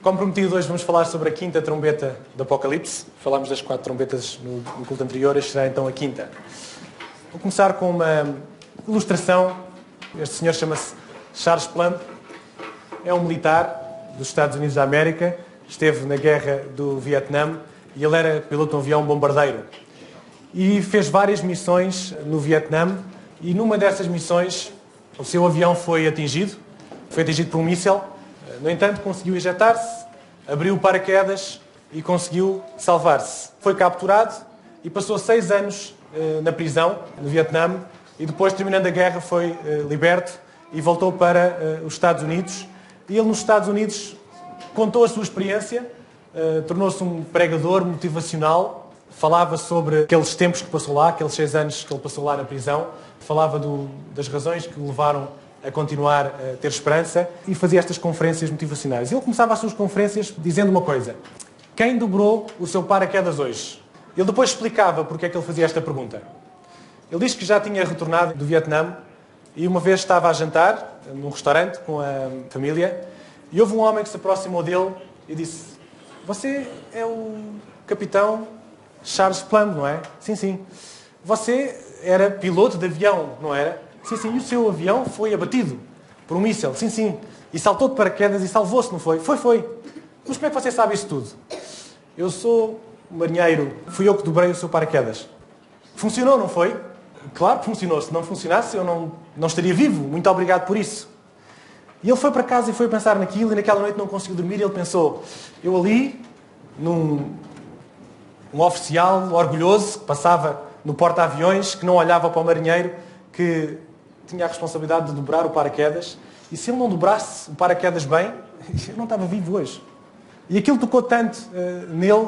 Como prometido, hoje vamos falar sobre a quinta trombeta do Apocalipse. Falámos das 4 trombetas no culto anterior, este será então a quinta. Vou começar com uma ilustração. Este senhor chama-se Charles Plumb. É um militar dos Estados Unidos da América. Esteve na guerra do Vietnã e ele era piloto de um avião bombardeiro. E fez várias missões no Vietnã e numa dessas missões o seu avião foi atingido por um míssil. No entanto, conseguiu ejetar-se, abriu o paraquedas e conseguiu salvar-se. Foi capturado e passou 6 anos na prisão, no Vietnã, e depois, terminando a guerra, foi liberto e voltou para os Estados Unidos. E ele, nos Estados Unidos, contou a sua experiência, tornou-se um pregador motivacional, falava sobre aqueles tempos que passou lá, aqueles 6 anos que ele passou lá na prisão, falava das razões que o levaram a continuar a ter esperança e fazia estas conferências motivacionais. Ele começava as suas conferências dizendo uma coisa: quem dobrou o seu paraquedas hoje? Ele depois explicava porque é que ele fazia esta pergunta. Ele disse que já tinha retornado do Vietnã e uma vez estava a jantar num restaurante com a família e houve um homem que se aproximou dele e disse: você é o capitão Charles Plumb, não é? Sim, sim. Você era piloto de avião, não era? Sim, sim. E o seu avião foi abatido por um míssil. Sim, sim. E saltou de paraquedas e salvou-se, não foi? Foi. Mas como é que você sabe isso tudo? Eu sou marinheiro. Fui eu que dobrei o seu paraquedas. Funcionou, não foi? Claro que funcionou. Se não funcionasse, eu não estaria vivo. Muito obrigado por isso. E ele foi para casa e foi pensar naquilo e naquela noite não conseguiu dormir e ele pensou: eu ali, um oficial orgulhoso que passava no porta-aviões, que não olhava para o marinheiro, que tinha a responsabilidade de dobrar o paraquedas, e se ele não dobrasse o paraquedas bem, eu não estava vivo hoje. E aquilo tocou tanto nele,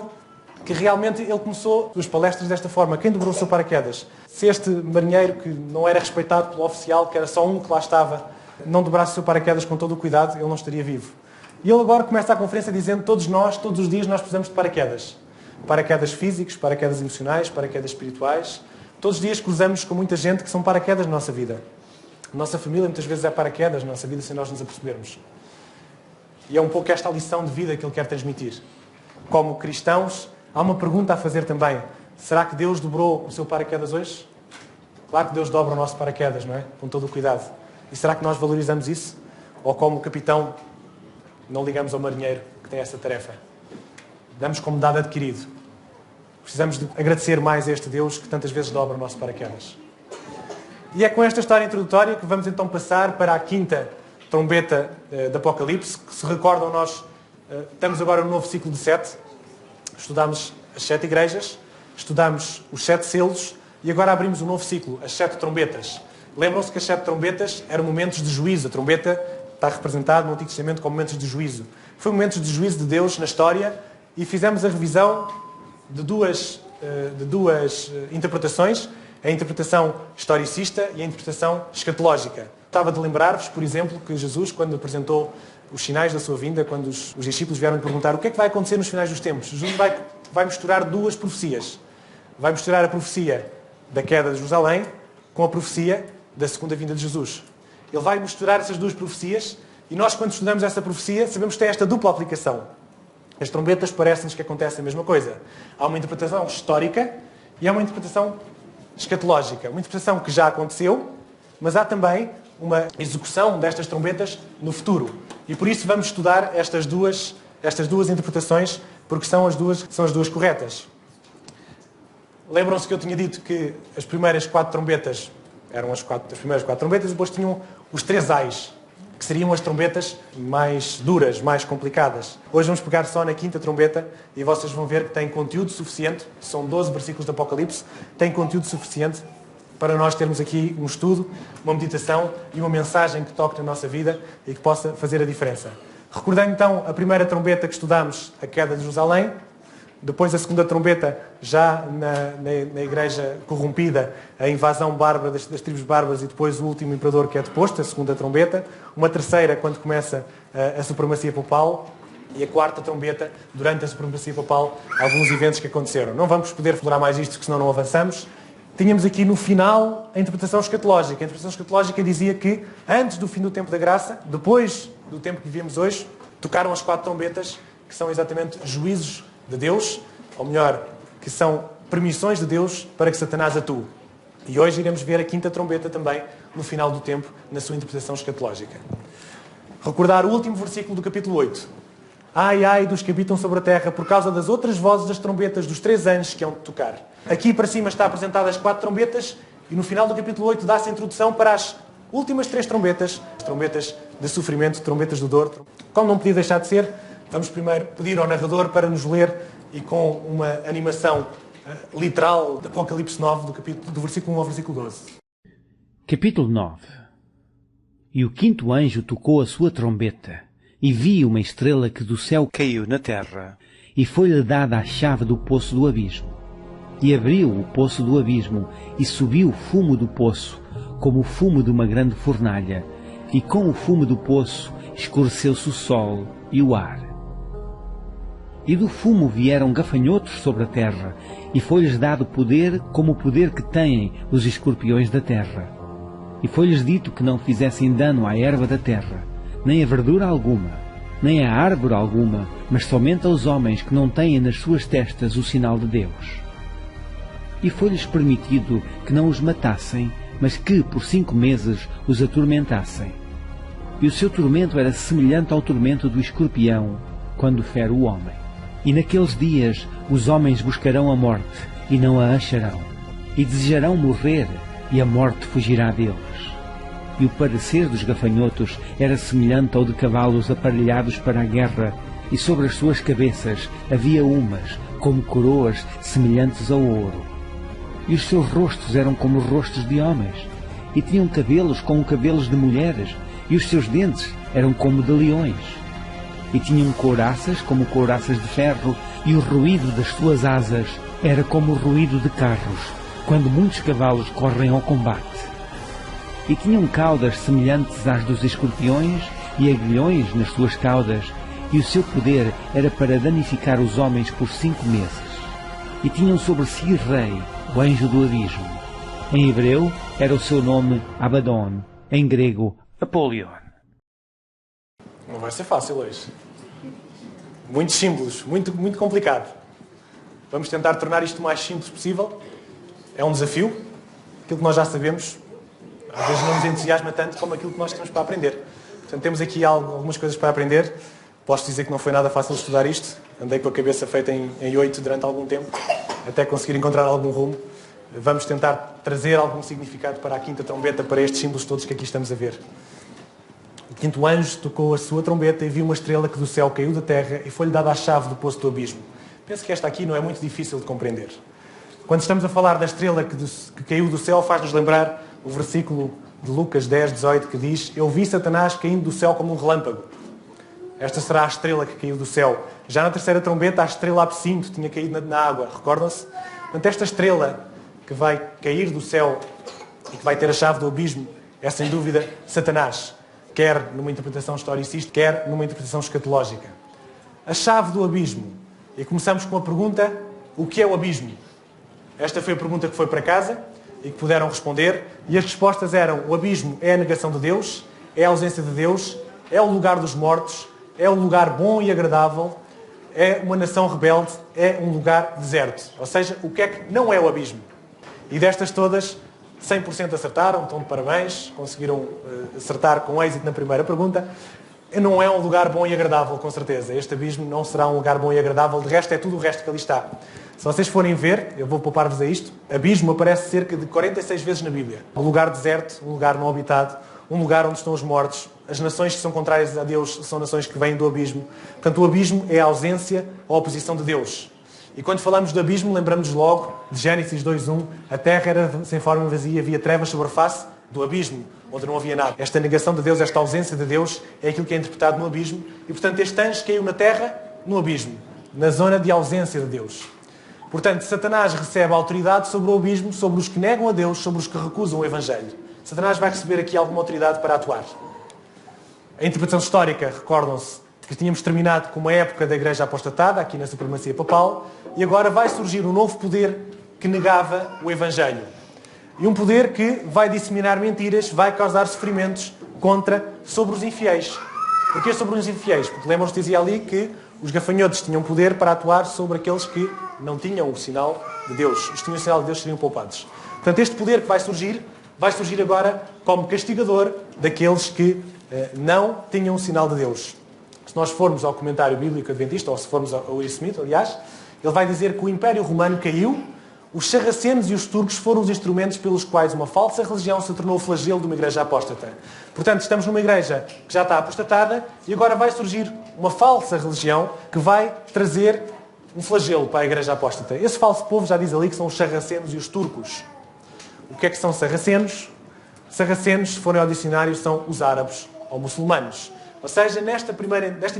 que realmente ele começou as suas palestras desta forma: quem dobrou o seu paraquedas? Se este marinheiro, que não era respeitado pelo oficial, que era só um que lá estava, não dobrasse o seu paraquedas com todo o cuidado, ele não estaria vivo. E ele agora começa a conferência dizendo: todos os dias nós precisamos de paraquedas. Paraquedas físicos, paraquedas emocionais, paraquedas espirituais. Todos os dias cruzamos com muita gente que são paraquedas na nossa vida. A nossa família muitas vezes é paraquedas na nossa vida sem nós nos apercebermos. E é um pouco esta a lição de vida que ele quer transmitir. Como cristãos, há uma pergunta a fazer também: será que Deus dobrou o seu paraquedas hoje? Claro que Deus dobra o nosso paraquedas, não é? Com todo o cuidado. E será que nós valorizamos isso? Ou como capitão, não ligamos ao marinheiro que tem essa tarefa? Damos como dado adquirido. Precisamos de agradecer mais a este Deus que tantas vezes dobra o nosso paraquedas. E é com esta história introdutória que vamos então passar para a quinta trombeta do Apocalipse. Que se recordam, nós estamos agora no novo ciclo de 7. Estudámos as 7 igrejas, estudámos os 7 selos e agora abrimos um novo ciclo, as 7 trombetas. Lembram-se que as 7 trombetas eram momentos de juízo. A trombeta está representada no Antigo Testamento como momentos de juízo. Foi momentos de juízo de Deus na história e fizemos a revisão de duas interpretações: a interpretação historicista e a interpretação escatológica. Estava de lembrar-vos, por exemplo, que Jesus, quando apresentou os sinais da sua vinda, quando os discípulos vieram lhe perguntar o que é que vai acontecer nos finais dos tempos, Jesus vai misturar 2 profecias. Vai misturar a profecia da queda de Jerusalém com a profecia da segunda vinda de Jesus. Ele vai misturar essas 2 profecias e nós, quando estudamos essa profecia, sabemos que tem esta dupla aplicação. As trombetas parecem-nos que acontece a mesma coisa. Há uma interpretação histórica e há uma interpretação escatológica. Uma interpretação que já aconteceu, mas há também uma execução destas trombetas no futuro. E por isso vamos estudar estas duas interpretações, porque são as duas corretas. Lembram-se que eu tinha dito que as primeiras 4 trombetas eram as primeiras 4 trombetas e depois tinham os 3 ais, que seriam as trombetas mais duras, mais complicadas. Hoje vamos pegar só na quinta trombeta e vocês vão ver que tem conteúdo suficiente, são 12 versículos do Apocalipse, tem conteúdo suficiente para nós termos aqui um estudo, uma meditação e uma mensagem que toque na nossa vida e que possa fazer a diferença. Recordando então a primeira trombeta que estudámos, a queda de Jerusalém, depois a segunda trombeta, já na igreja corrompida, a invasão bárbara das tribos bárbaras e depois o último imperador que é deposto, a segunda trombeta. Uma terceira, quando começa a supremacia papal. E a quarta trombeta, durante a supremacia papal, alguns eventos que aconteceram. Não vamos poder explorar mais isto, porque senão não avançamos. Tínhamos aqui no final a interpretação escatológica. A interpretação escatológica dizia que, antes do fim do tempo da graça, depois do tempo que vivemos hoje, tocaram as 4 trombetas que são exatamente juízos de Deus, ou melhor, que são permissões de Deus para que Satanás atue. E hoje iremos ver a quinta trombeta também, no final do tempo, na sua interpretação escatológica. Recordar o último versículo do capítulo 8. Ai, ai dos que habitam sobre a terra, por causa das outras vozes das trombetas dos 3 anjos que hão de tocar. Aqui para cima está apresentadas 4 trombetas, e no final do capítulo 8 dá-se a introdução para as últimas 3 trombetas, trombetas de sofrimento, trombetas de dor. Como não podia deixar de ser, vamos primeiro pedir ao narrador para nos ler, e com uma animação literal de Apocalipse 9, do versículo 1 ao versículo 12. Capítulo 9. E o 5º anjo tocou a sua trombeta, e vi uma estrela que do céu caiu na terra, e foi-lhe dada a chave do poço do abismo. E abriu o poço do abismo, e subiu o fumo do poço, como o fumo de uma grande fornalha, e com o fumo do poço escureceu-se o sol e o ar. E do fumo vieram gafanhotos sobre a terra, e foi-lhes dado poder como o poder que têm os escorpiões da terra. E foi-lhes dito que não fizessem dano à erva da terra, nem a verdura alguma, nem a árvore alguma, mas somente aos homens que não têm nas suas testas o sinal de Deus. E foi-lhes permitido que não os matassem, mas que por 5 meses os atormentassem. E o seu tormento era semelhante ao tormento do escorpião, quando fere o homem. E naqueles dias os homens buscarão a morte, e não a acharão, e desejarão morrer, e a morte fugirá deles. E o parecer dos gafanhotos era semelhante ao de cavalos aparelhados para a guerra, e sobre as suas cabeças havia umas, como coroas semelhantes ao ouro. E os seus rostos eram como rostos de homens, e tinham cabelos como cabelos de mulheres, e os seus dentes eram como de leões. E tinham couraças como couraças de ferro, e o ruído das suas asas era como o ruído de carros, quando muitos cavalos correm ao combate. E tinham caudas semelhantes às dos escorpiões, e aguilhões nas suas caudas, e o seu poder era para danificar os homens por 5 meses. E tinham sobre si rei, o anjo do abismo. Em hebreu era o seu nome Abaddon, em grego Apolion. Não vai ser fácil hoje. Muitos símbolos, muito complicado. Vamos tentar tornar isto o mais simples possível. É um desafio. Aquilo que nós já sabemos, às vezes não nos entusiasma tanto como aquilo que nós temos para aprender. Portanto, temos aqui algumas coisas para aprender. Posso dizer que não foi nada fácil estudar isto. Andei com a cabeça feita em 8 durante algum tempo, até conseguir encontrar algum rumo. Vamos tentar trazer algum significado para a quinta trombeta, para estes símbolos todos que aqui estamos a ver. O 5º anjo tocou a sua trombeta e viu uma estrela que do céu caiu da terra e foi-lhe dada a chave do poço do abismo. Penso que esta aqui não é muito difícil de compreender. Quando estamos a falar da estrela que caiu do céu, faz-nos lembrar o versículo de Lucas 10, 18, que diz: Eu vi Satanás caindo do céu como um relâmpago. Esta será a estrela que caiu do céu. Já na terceira trombeta, a estrela Absinto tinha caído na água. Recordam-se? Portanto, esta estrela que vai cair do céu e que vai ter a chave do abismo é, sem dúvida, Satanás. Quer numa interpretação historicista, quer numa interpretação escatológica. A chave do abismo. E começamos com a pergunta: o que é o abismo? Esta foi a pergunta que foi para casa e que puderam responder. E as respostas eram: o abismo é a negação de Deus, é a ausência de Deus, é o lugar dos mortos, é um lugar bom e agradável, é uma nação rebelde, é um lugar deserto. Ou seja, o que é que não é o abismo? E destas todas, 100% acertaram, estão de parabéns, conseguiram acertar com êxito na primeira pergunta. Não é um lugar bom e agradável, com certeza. Este abismo não será um lugar bom e agradável, de resto é tudo o resto que ali está. Se vocês forem ver, eu vou poupar-vos a isto, abismo aparece cerca de 46 vezes na Bíblia. Um lugar deserto, um lugar não habitado, um lugar onde estão os mortos. As nações que são contrárias a Deus são nações que vêm do abismo. Portanto, o abismo é a ausência ou a oposição de Deus. E quando falamos do abismo, lembramos logo de Gênesis 2.1. A terra era sem forma e vazia, havia trevas sobre a face do abismo, onde não havia nada. Esta negação de Deus, esta ausência de Deus, é aquilo que é interpretado no abismo. E, portanto, este anjo caiu na terra, no abismo, na zona de ausência de Deus. Portanto, Satanás recebe a autoridade sobre o abismo, sobre os que negam a Deus, sobre os que recusam o Evangelho. Satanás vai receber aqui alguma autoridade para atuar. A interpretação histórica, recordam-se, que tínhamos terminado com uma época da Igreja apostatada, aqui na supremacia papal, e agora vai surgir um novo poder que negava o Evangelho. E um poder que vai disseminar mentiras, vai causar sofrimentos sobre os infiéis. Porquê sobre os infiéis? Porque lembram-se, dizia ali, que os gafanhotos tinham poder para atuar sobre aqueles que não tinham o sinal de Deus. Os que tinham o sinal de Deus seriam poupados. Portanto, este poder que vai surgir agora como castigador daqueles que não tinham o sinal de Deus. Se nós formos ao comentário bíblico adventista, ou se formos ao Will Smith, aliás, ele vai dizer que o Império Romano caiu, os sarracenos e os turcos foram os instrumentos pelos quais uma falsa religião se tornou o flagelo de uma igreja apóstata. Portanto, estamos numa igreja que já está apostatada e agora vai surgir uma falsa religião que vai trazer um flagelo para a igreja apóstata. Esse falso povo já diz ali que são os sarracenos e os turcos. O que é que são sarracenos? Sarracenos, se forem ao dicionário, são os árabes ou muçulmanos. Ou seja, nesta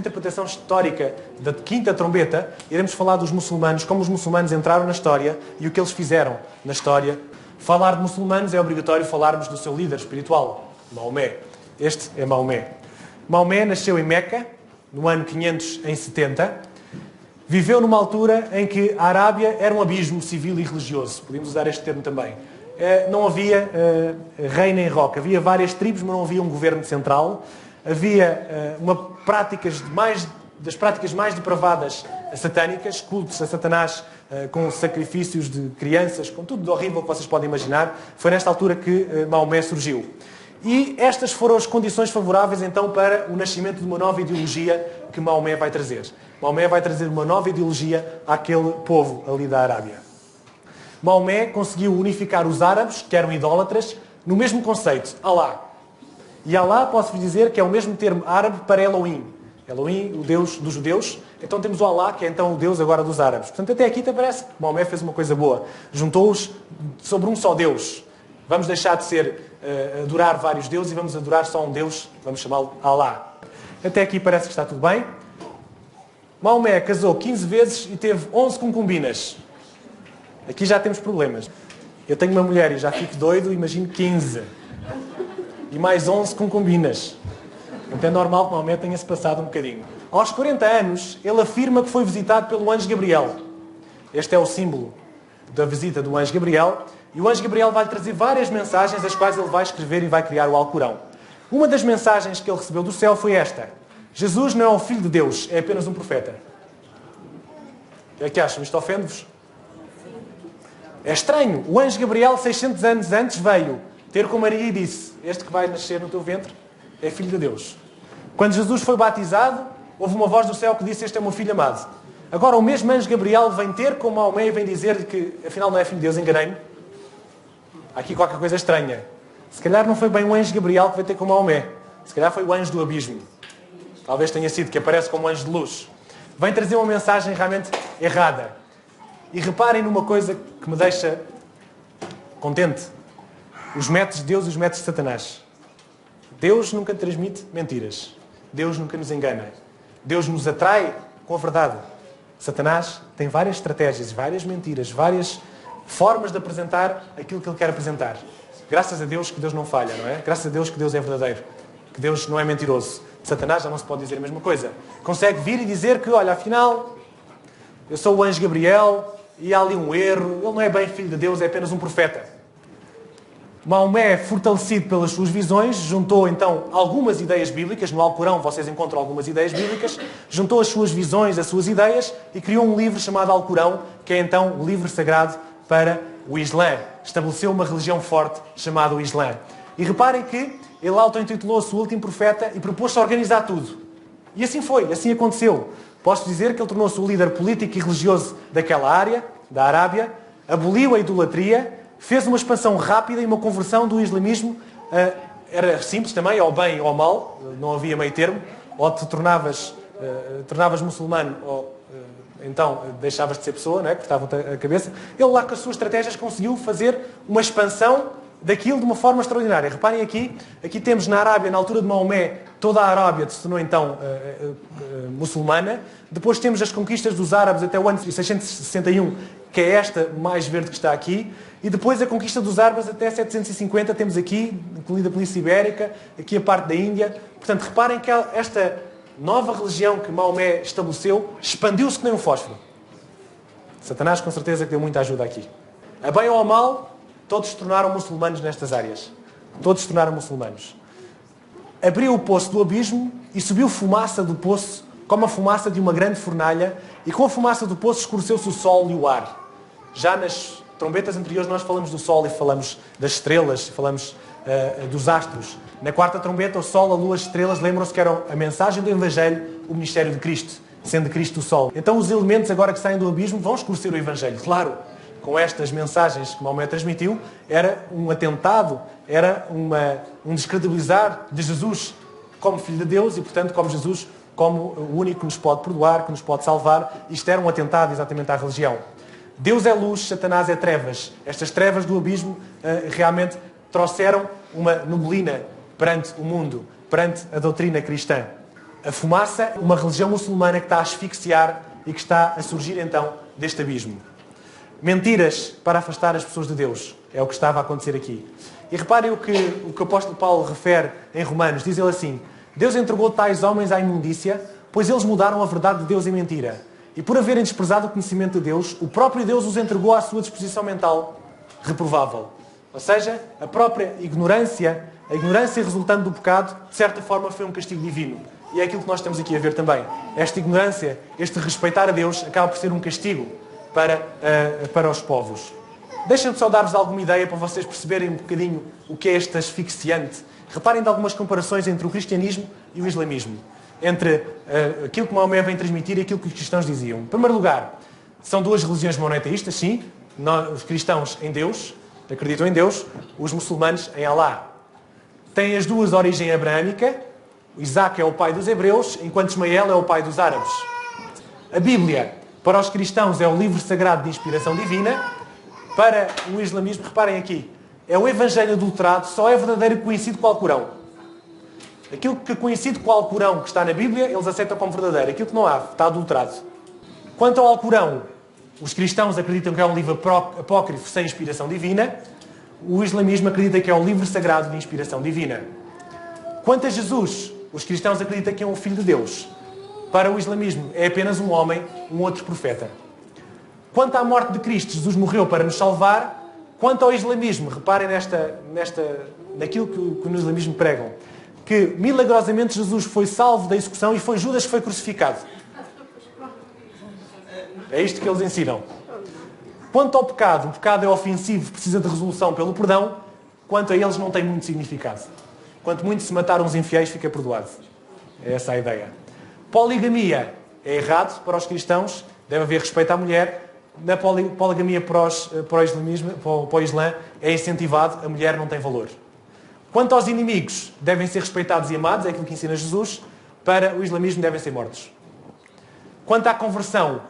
interpretação histórica da quinta trombeta, iremos falar dos muçulmanos, como os muçulmanos entraram na história e o que eles fizeram na história. Falar de muçulmanos é obrigatório falarmos do seu líder espiritual, Maomé. Este é Maomé. Maomé nasceu em Meca, no ano 570. Viveu numa altura em que a Arábia era um abismo civil e religioso. Podemos usar este termo também. Não havia reino em roca. Havia várias tribos, mas não havia um governo central. Havia das práticas mais depravadas satânicas, cultos a Satanás com sacrifícios de crianças, com tudo de horrível que vocês podem imaginar. Foi nesta altura que Maomé surgiu. E estas foram as condições favoráveis então para o nascimento de uma nova ideologia que Maomé vai trazer. Maomé vai trazer uma nova ideologia àquele povo ali da Arábia. Maomé conseguiu unificar os árabes, que eram idólatras, no mesmo conceito, Alá. E Alá, posso-vos dizer, que é o mesmo termo árabe para Elohim. Elohim, o Deus dos judeus. Então temos o Alá, que é então o Deus agora dos árabes. Portanto, até aqui parece que Maomé fez uma coisa boa. Juntou-os sobre um só Deus. Vamos deixar de adorar vários deuses e vamos adorar só um Deus. Vamos chamá-lo Alá. Até aqui parece que está tudo bem. Maomé casou 15 vezes e teve 11 concubinas. Aqui já temos problemas. Eu tenho uma mulher e já fico doido, imagino 15. E mais 11 concubinas. Então é normal que Maomé tenha-se passado um bocadinho. Aos 40 anos, ele afirma que foi visitado pelo anjo Gabriel. Este é o símbolo da visita do anjo Gabriel. E o anjo Gabriel vai-lhe trazer várias mensagens, as quais ele vai escrever e vai criar o Alcorão. Uma das mensagens que ele recebeu do céu foi esta: Jesus não é o Filho de Deus, é apenas um profeta. O que é que acham? Isto ofende-vos? É estranho. O anjo Gabriel, 600 anos antes, veio ter com Maria e disse: este que vai nascer no teu ventre é Filho de Deus. Quando Jesus foi batizado, houve uma voz do céu que disse: este é o meu filho amado. Agora o mesmo anjo Gabriel vem ter com Maomé e vem dizer-lhe que afinal não é Filho de Deus, enganei-me. Há aqui qualquer coisa estranha. Se calhar não foi bem o anjo Gabriel que veio ter com Maomé. Se calhar foi o anjo do abismo. Talvez tenha sido, que aparece como anjo de luz. Vem trazer uma mensagem realmente errada. E reparem numa coisa que me deixa contente. Os métodos de Deus e os métodos de Satanás. Deus nunca transmite mentiras. Deus nunca nos engana. Deus nos atrai com a verdade. Satanás tem várias estratégias, várias mentiras, várias formas de apresentar aquilo que ele quer apresentar. Graças a Deus que Deus não falha, não é? Graças a Deus que Deus é verdadeiro. Que Deus não é mentiroso. De Satanás já não se pode dizer a mesma coisa. Consegue vir e dizer que, olha, afinal, eu sou o anjo Gabriel e há ali um erro. Ele não é bem filho de Deus, é apenas um profeta. Maomé, fortalecido pelas suas visões, juntou então algumas ideias bíblicas. No Alcorão vocês encontram algumas ideias bíblicas. Juntou as suas visões, as suas ideias e criou um livro chamado Alcorão, que é então o livro sagrado para o Islã. Estabeleceu uma religião forte chamada o Islã. E reparem que ele auto-intitulou-se o último profeta e propôs-se a organizar tudo. E assim foi, assim aconteceu. Posso dizer que ele tornou-se o líder político e religioso daquela área, da Arábia, aboliu a idolatria, fez uma expansão rápida e uma conversão do islamismo. Era simples também, ao bem ou ao mal, não havia meio termo. Ou te tornavas muçulmano, ou então deixavas de ser pessoa, não é? Cortavam-te a cabeça. Ele lá com as suas estratégias conseguiu fazer uma expansão daquilo de uma forma extraordinária. Reparem aqui temos na Arábia, na altura de Maomé, toda a Arábia se tornou então muçulmana. Depois temos as conquistas dos árabes até o ano 661, que é esta mais verde que está aqui. E depois a conquista dos árabes até 750, temos aqui, incluída a Península Ibérica, aqui a parte da Índia. Portanto, reparem que esta nova religião que Maomé estabeleceu expandiu-se que nem um fósforo. Satanás com certeza que deu muita ajuda aqui. A bem ou ao mal, todos se tornaram muçulmanos nestas áreas. Todos se tornaram muçulmanos. Abriu o poço do abismo e subiu fumaça do poço como a fumaça de uma grande fornalha, e com a fumaça do poço escureceu-se o sol e o ar. Já nas trombetas anteriores nós falamos do sol e falamos das estrelas, falamos dos astros. Na quarta trombeta, o sol, a lua, as estrelas, lembram-se que eram a mensagem do Evangelho, o ministério de Cristo, sendo Cristo o sol. Então os elementos agora que saem do abismo vão escurecer o Evangelho. Claro, com estas mensagens que Maomé transmitiu, era um atentado, era um descredibilizar de Jesus como Filho de Deus e, portanto, como Jesus, como o único que nos pode perdoar, que nos pode salvar. Isto era um atentado exatamente à religião. Deus é luz, Satanás é trevas. Estas trevas do abismo realmente trouxeram uma neblina perante o mundo, perante a doutrina cristã. A fumaça, uma religião muçulmana que está a asfixiar e que está a surgir então deste abismo. Mentiras para afastar as pessoas de Deus. É o que estava a acontecer aqui. E reparem o que o apóstolo Paulo refere em Romanos. Diz ele assim: Deus entregou tais homens à imundícia, pois eles mudaram a verdade de Deus em mentira. E por haverem desprezado o conhecimento de Deus, o próprio Deus os entregou à sua disposição mental reprovável. Ou seja, a própria ignorância, a ignorância resultante do pecado, de certa forma foi um castigo divino. E é aquilo que nós estamos aqui a ver também. Esta ignorância, este respeitar a Deus, acaba por ser um castigo para os povos. Deixem-me só dar-vos alguma ideia para vocês perceberem um bocadinho o que é este asfixiante. Reparem de algumas comparações entre o cristianismo e o islamismo. Entre aquilo que Maomé vem transmitir e aquilo que os cristãos diziam. Em primeiro lugar, são duas religiões monoteístas, sim. Os cristãos em Deus, acreditam em Deus, os muçulmanos em Alá. Têm as duas origem abraâmica. Isaac é o pai dos hebreus, enquanto Ismael é o pai dos árabes. A Bíblia, para os cristãos, é o livro sagrado de inspiração divina. Para o islamismo, reparem aqui, é o Evangelho adulterado, só é verdadeiro que coincide com o Alcorão. Aquilo que coincide com o Alcorão que está na Bíblia, eles aceitam como verdadeiro. Aquilo que não há, está adulterado. Quanto ao Alcorão, os cristãos acreditam que é um livro apócrifo sem inspiração divina. O islamismo acredita que é um livro sagrado de inspiração divina. Quanto a Jesus, os cristãos acreditam que é um filho de Deus. Para o islamismo, é apenas um homem, um outro profeta. Quanto à morte de Cristo, Jesus morreu para nos salvar. Quanto ao islamismo, reparem naquilo que no islamismo pregam, que milagrosamente Jesus foi salvo da execução e foi Judas que foi crucificado. É isto que eles ensinam. Quanto ao pecado, o pecado é ofensivo, precisa de resolução pelo perdão. Quanto a eles, não tem muito significado. Quanto muito se matar uns infiéis, fica perdoado. É essa a ideia. Poligamia é errado para os cristãos. Deve haver respeito à mulher. Na poligamia para o Islã, é incentivado. A mulher não tem valor. Quanto aos inimigos, devem ser respeitados e amados. É aquilo que ensina Jesus. Para o islamismo, devem ser mortos. Quanto à conversão,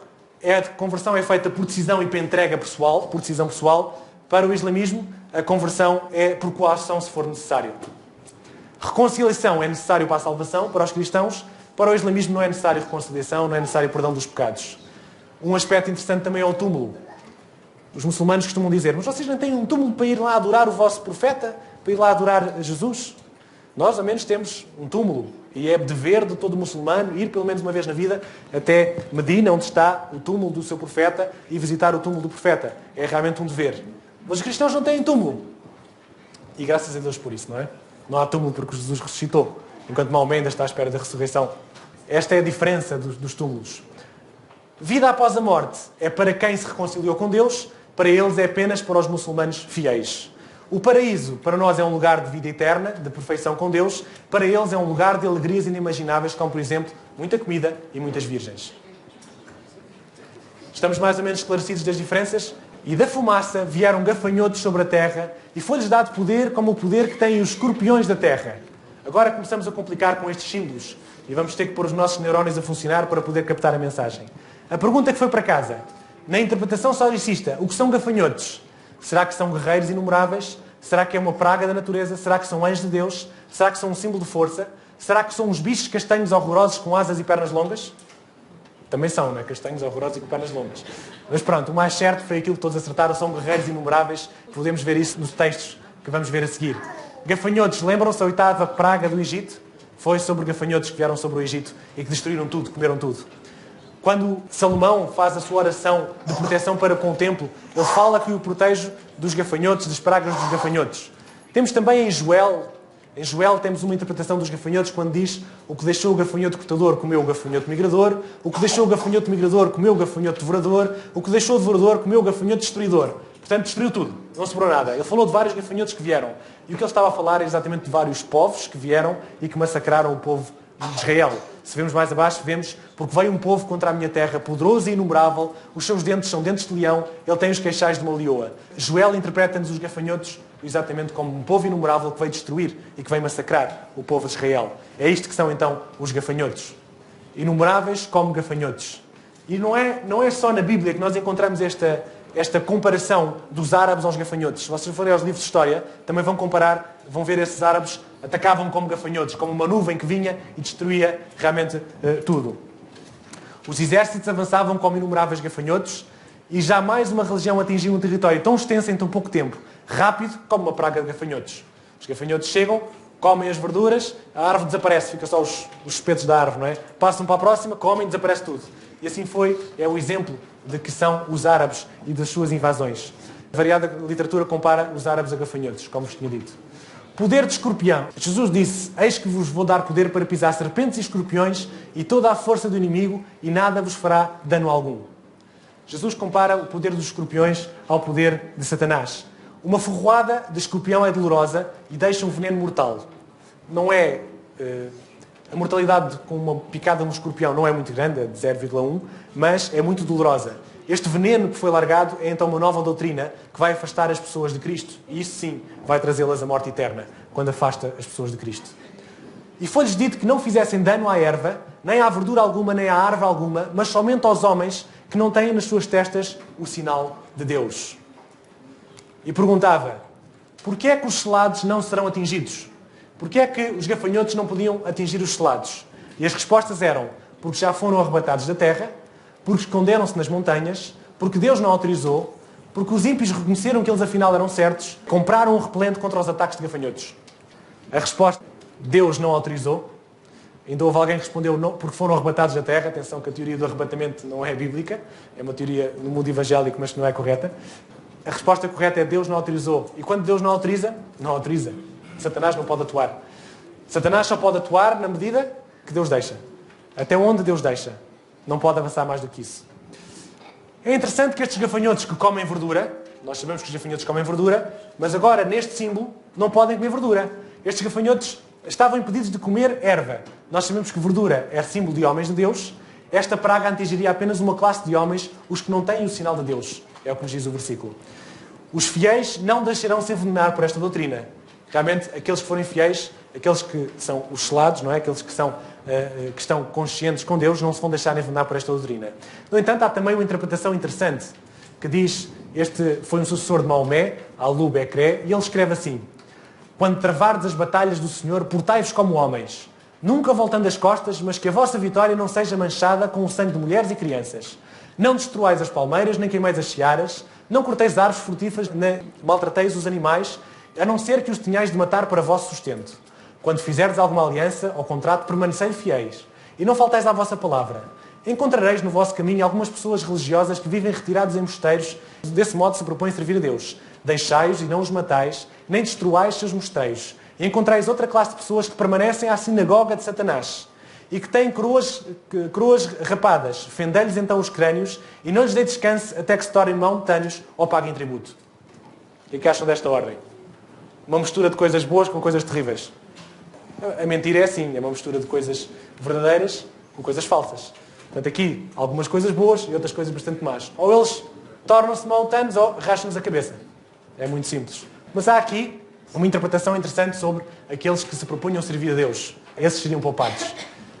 a conversão é feita por decisão e por entrega pessoal, por decisão pessoal. Para o islamismo, a conversão é por coação, se for necessário. Reconciliação é necessário para a salvação, para os cristãos. Para o islamismo não é necessário reconciliação, não é necessário perdão dos pecados. Um aspecto interessante também é o túmulo. Os muçulmanos costumam dizer: mas vocês não têm um túmulo para ir lá adorar o vosso profeta? Para ir lá adorar Jesus? Nós, ao menos, temos um túmulo. E é dever de todo muçulmano ir pelo menos uma vez na vida até Medina, onde está o túmulo do seu profeta, e visitar o túmulo do profeta. É realmente um dever. Mas os cristãos não têm túmulo. E graças a Deus por isso, não é? Não há túmulo porque Jesus ressuscitou, enquanto Maomé ainda está à espera da ressurreição. Esta é a diferença dos túmulos. Vida após a morte é para quem se reconciliou com Deus, para eles é apenas para os muçulmanos fiéis. O paraíso, para nós, é um lugar de vida eterna, de perfeição com Deus. Para eles é um lugar de alegrias inimagináveis, como, por exemplo, muita comida e muitas virgens. Estamos mais ou menos esclarecidos das diferenças? E da fumaça vieram gafanhotos sobre a terra e foi-lhes dado poder como o poder que têm os escorpiões da terra. Agora começamos a complicar com estes símbolos e vamos ter que pôr os nossos neurónios a funcionar para poder captar a mensagem. A pergunta que foi para casa: na interpretação saudicista, o que são gafanhotos? Será que são guerreiros inumeráveis? Será que é uma praga da natureza? Será que são anjos de Deus? Será que são um símbolo de força? Será que são uns bichos castanhos horrorosos com asas e pernas longas? Também são, não é? Castanhos horrorosos e com pernas longas. Mas pronto, o mais certo foi aquilo que todos acertaram: são guerreiros inumeráveis. Podemos ver isso nos textos que vamos ver a seguir. Gafanhotos, lembram-se? A oitava praga do Egito foi sobre gafanhotos que vieram sobre o Egito e que destruíram tudo, comeram tudo. Quando Salomão faz a sua oração de proteção para com o templo, ele fala que o protege dos gafanhotos, das pragas dos gafanhotos. Temos também em Joel Em Joel temos uma interpretação dos gafanhotos quando diz: o que deixou o gafanhoto cortador comeu o gafanhoto migrador, o que deixou o gafanhoto migrador comeu o gafanhoto devorador, o que deixou o devorador comeu o gafanhoto destruidor. Portanto, destruiu tudo, não sobrou nada. Ele falou de vários gafanhotos que vieram. E o que ele estava a falar é exatamente de vários povos que vieram e que massacraram o povo de Israel. Se vemos mais abaixo, vemos: porque veio um povo contra a minha terra, poderoso e inumerável, os seus dentes são dentes de leão, ele tem os queixais de uma leoa. Joel interpreta-nos os gafanhotos exatamente como um povo inumerável que veio destruir e que veio massacrar o povo de Israel. É isto que são então os gafanhotos. Inumeráveis como gafanhotos. E não é só na Bíblia que nós encontramos esta comparação dos árabes aos gafanhotos. Se vocês forem aos livros de história, também vão comparar, vão ver esses árabes atacavam como gafanhotos, como uma nuvem que vinha e destruía realmente tudo. Os exércitos avançavam como inumeráveis gafanhotos e jamais uma religião atingiu um território tão extenso em tão pouco tempo, rápido como uma praga de gafanhotos. Os gafanhotos chegam, comem as verduras, a árvore desaparece, fica só os espetos da árvore, não é? Passam para a próxima, comem, desaparece tudo. E assim é o exemplo de que são os árabes e das suas invasões. A variada literatura compara os árabes a gafanhotos, como vos tinha dito. Poder de escorpião. Jesus disse: eis que vos vou dar poder para pisar serpentes e escorpiões e toda a força do inimigo e nada vos fará dano algum. Jesus compara o poder dos escorpiões ao poder de Satanás. Uma ferroada de escorpião é dolorosa e deixa um veneno mortal. Não é... a mortalidade com uma picada de um escorpião não é muito grande, é de 0,1, mas é muito dolorosa. Este veneno que foi largado é então uma nova doutrina que vai afastar as pessoas de Cristo. E isso sim vai trazê-las à morte eterna, quando afasta as pessoas de Cristo. E foi-lhes dito que não fizessem dano à erva, nem à verdura alguma, nem à árvore alguma, mas somente aos homens que não têm nas suas testas o sinal de Deus. E perguntava: porquê é que os selados não serão atingidos? Porquê é que os gafanhotos não podiam atingir os selados? E as respostas eram: porque já foram arrebatados da terra, porque esconderam-se nas montanhas, porque Deus não autorizou, porque os ímpios reconheceram que eles afinal eram certos, compraram um repelente contra os ataques de gafanhotos. A resposta: Deus não autorizou. Ainda houve alguém que respondeu: não, porque foram arrebatados da terra. Atenção que a teoria do arrebatamento não é bíblica, é uma teoria no mundo evangélico, mas que não é correta. A resposta correta é: Deus não autorizou. E quando Deus não autoriza, não autoriza. Satanás não pode atuar. Satanás só pode atuar na medida que Deus deixa. Até onde Deus deixa. Não pode avançar mais do que isso. É interessante que estes gafanhotos que comem verdura, nós sabemos que os gafanhotos comem verdura, mas agora, neste símbolo, não podem comer verdura. Estes gafanhotos estavam impedidos de comer erva. Nós sabemos que verdura é símbolo de homens de Deus. Esta praga atingiria apenas uma classe de homens, os que não têm o sinal de Deus. É o que nos diz o versículo. Os fiéis não deixarão se envenenar por esta doutrina. Realmente, aqueles que forem fiéis, aqueles que são os selados, não é? Aqueles que estão conscientes com Deus, não se vão deixar envenenar por esta doutrina. No entanto, há também uma interpretação interessante, que diz: este foi um sucessor de Maomé, Alu Becré, e ele escreve assim: quando travardes as batalhas do Senhor, portai-vos como homens, nunca voltando as costas, mas que a vossa vitória não seja manchada com o sangue de mulheres e crianças. Não destruais as palmeiras, nem queimais as searas, não corteis árvores frutíferas, nem maltrateis os animais, a não ser que os tenhais de matar para vosso sustento. Quando fizerdes alguma aliança ou contrato, permanecei fiéis, e não falteis à vossa palavra. Encontrareis no vosso caminho algumas pessoas religiosas que vivem retirados em mosteiros, desse modo se propõem servir a Deus. Deixai-os e não os matais, nem destruais seus mosteiros. E encontrais outra classe de pessoas que permanecem à sinagoga de Satanás, e que têm coroas rapadas. Fendei-lhes então os crânios, e não lhes dê descanso até que se tornem montanos ou paguem tributo. O que acham desta ordem? Uma mistura de coisas boas com coisas terríveis. A mentira é assim, é uma mistura de coisas verdadeiras com coisas falsas. Portanto, aqui, algumas coisas boas e outras coisas bastante más. Ou eles tornam-se montanos ou racham-nos a cabeça. É muito simples. Mas há aqui uma interpretação interessante sobre aqueles que se propunham servir a Deus. Esses seriam poupados.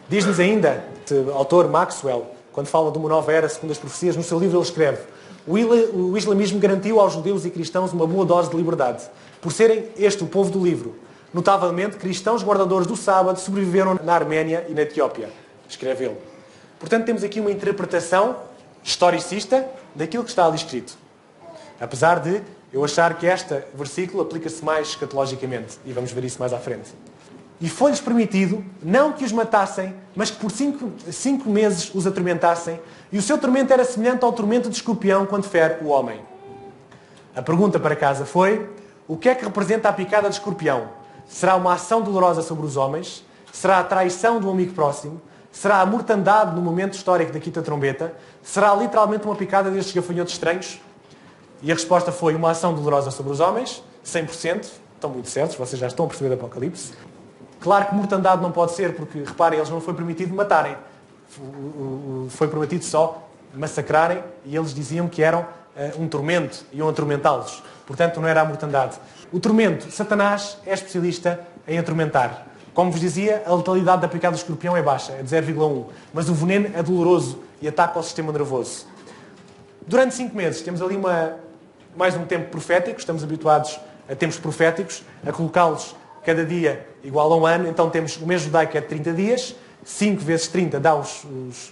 Diz-nos ainda, o autor Maxwell, quando fala de uma nova era segundo as profecias, no seu livro ele escreve: o islamismo garantiu aos judeus e cristãos uma boa dose de liberdade, por serem este o povo do livro. Notavelmente, cristãos guardadores do sábado sobreviveram na Arménia e na Etiópia. Escreve ele. Portanto, temos aqui uma interpretação historicista daquilo que está ali escrito. Apesar de eu achar que este versículo aplica-se mais escatologicamente. E vamos ver isso mais à frente. E foi-lhes permitido, não que os matassem, mas que por 5 meses os atormentassem, e o seu tormento era semelhante ao tormento de escorpião quando fere o homem. A pergunta para casa foi: o que é que representa a picada de escorpião? será uma ação dolorosa sobre os homens, será a traição do amigo próximo, será a mortandade no momento histórico da quinta trombeta, será literalmente uma picada destes gafanhotos estranhos? E a resposta foi uma ação dolorosa sobre os homens, 100%, estão muito certos, vocês já estão a perceber do Apocalipse. Claro que mortandade não pode ser, porque, reparem, eles não foi permitido matarem. Foi permitido só massacrarem, e eles diziam que eram um tormento, iam atormentá-los. Portanto, não era a mortandade. O tormento, Satanás é especialista em atormentar. Como vos dizia, a letalidade da picada do escorpião é baixa, é de 0,1. Mas o veneno é doloroso e ataca ao sistema nervoso. Durante 5 meses, temos ali mais um tempo profético, estamos habituados a tempos proféticos, a colocá-los cada dia igual a um ano. Então temos o mês judaico é de 30 dias, 5 vezes 30 dá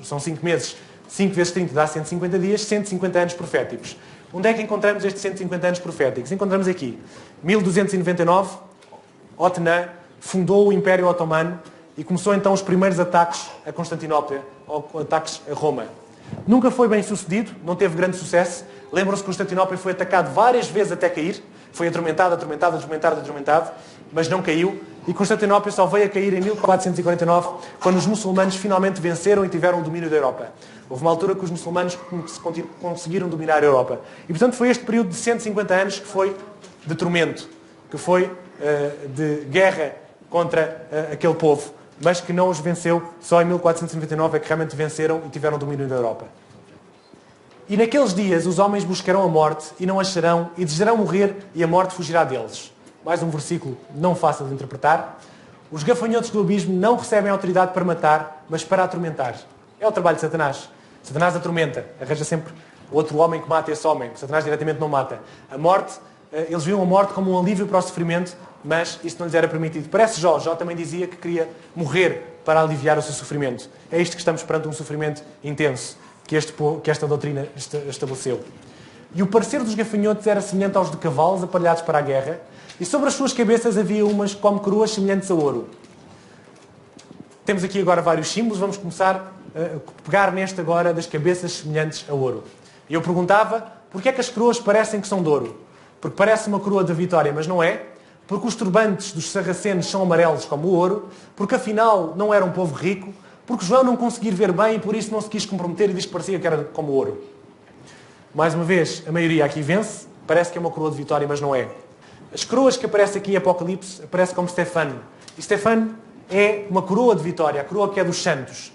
são 5 meses, 5 vezes 30 dá 150 dias, 150 anos proféticos. Onde é que encontramos estes 150 anos proféticos? Encontramos aqui. 1299, Otnan fundou o Império Otomano e começou então os primeiros ataques a Constantinopla, ou ataques a Roma. Nunca foi bem sucedido, não teve grande sucesso. Lembram-se que Constantinopla foi atacado várias vezes até cair. Foi atormentado, mas não caiu. E Constantinopla só veio a cair em 1449, quando os muçulmanos finalmente venceram e tiveram o domínio da Europa. Houve uma altura que os muçulmanos conseguiram dominar a Europa. E, portanto, foi este período de 150 anos que foi de tormento, que foi de guerra contra aquele povo, mas que não os venceu. Só em 1499 é que realmente venceram e tiveram o domínio da Europa. E naqueles dias os homens buscarão a morte e não acharão, e desejarão morrer e a morte fugirá deles. Mais um versículo não fácil de interpretar. Os gafanhotos do abismo não recebem autoridade para matar, mas para atormentar. É o trabalho de Satanás. Satanás atormenta, arranja sempre outro homem que mata esse homem. Satanás diretamente não mata. A morte, eles viam a morte como um alívio para o sofrimento, mas isso não lhes era permitido. Parece Jó. Jó também dizia que queria morrer para aliviar o seu sofrimento. É isto que estamos perante, um sofrimento intenso que esta doutrina estabeleceu. E o parecer dos gafanhotos era semelhante aos de cavalos aparelhados para a guerra, e sobre as suas cabeças havia umas como coroas semelhantes a ouro. Temos aqui agora vários símbolos, vamos começar a pegar neste agora das cabeças semelhantes a ouro. E eu perguntava, porquê é que as coroas parecem que são de ouro? Porque parece uma coroa da vitória, mas não é. Porque os turbantes dos sarracenos são amarelos como o ouro, porque afinal não era um povo rico, porque João não conseguia ver bem e por isso não se quis comprometer e diz que parecia que era como ouro. Mais uma vez, a maioria aqui vence, parece que é uma coroa de vitória, mas não é. As coroas que aparecem aqui em Apocalipse aparecem como Stefano. E Stefano é uma coroa de vitória, a coroa que é dos santos.